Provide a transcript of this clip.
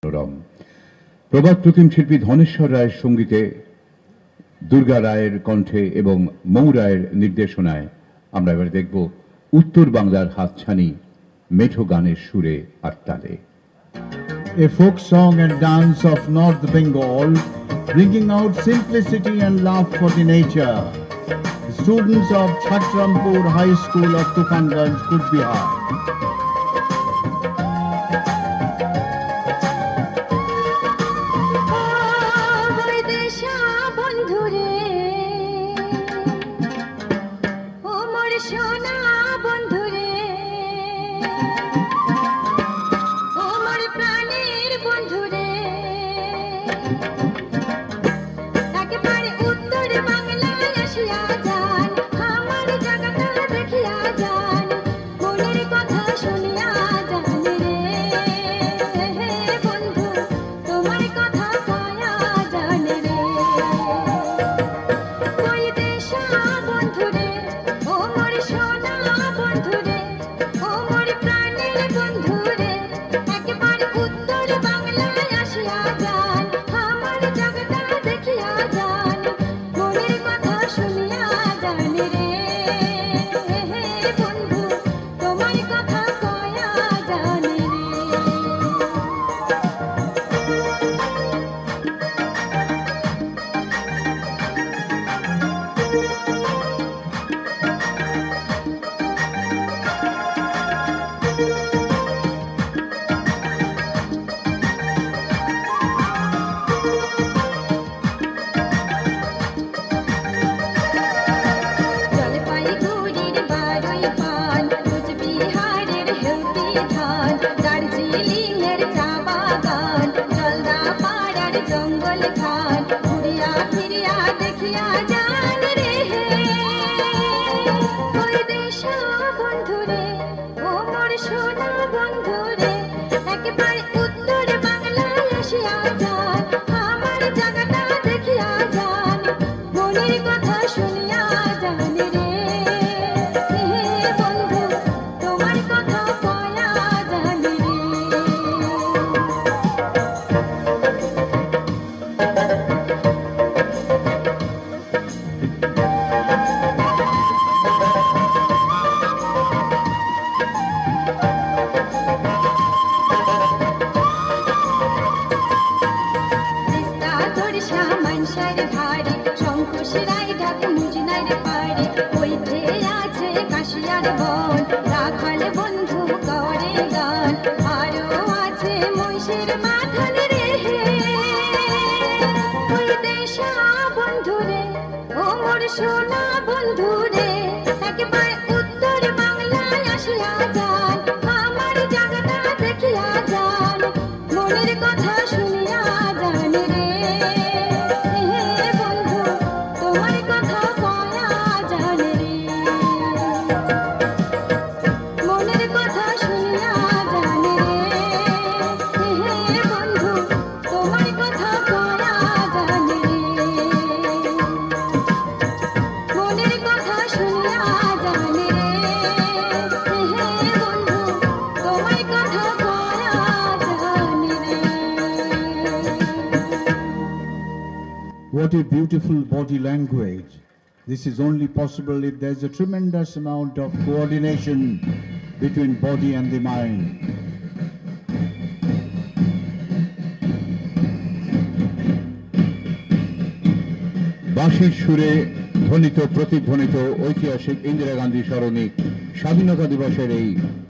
মনোরম প্রবাদ প্রতিম শিল্পী ধনেশ্বর রায়ের সঙ্গীতে, দুর্গা রায়ের কণ্ঠে এবং মৌ রায়ের নির্দেশনায় আমরা এবার দেখব উত্তর বাংলার হাতছানি মেঠো গানের সুরে আর তালে। A folk song and dance of North Bengal, bringing out simplicity and love for the nature. Students of Chhatrampur High School of Tufanganj, Coach Bihar. সোনা বন্ধুরে একেবারে উত্তর বাংলায় আসিয়া যান, আমার জায়গাটা দেখিয়া যান, মনের কথা শুনিয়া যান রে বন্ধু, তোমার কথা কয়া যান রে, মনের কথা শুনিয়া যান রে বন্ধু, তোমার কথা কয়া যান রে। What a beautiful body language. This is only possible if there's a tremendous amount of coordination between body and the mind. বাঁশির সুরে ধ্বনিত প্রতিধ্বনিত ঐতিহাসিক ইন্দিরা গান্ধী স্মরণী স্বাধীনতা দিবসের এই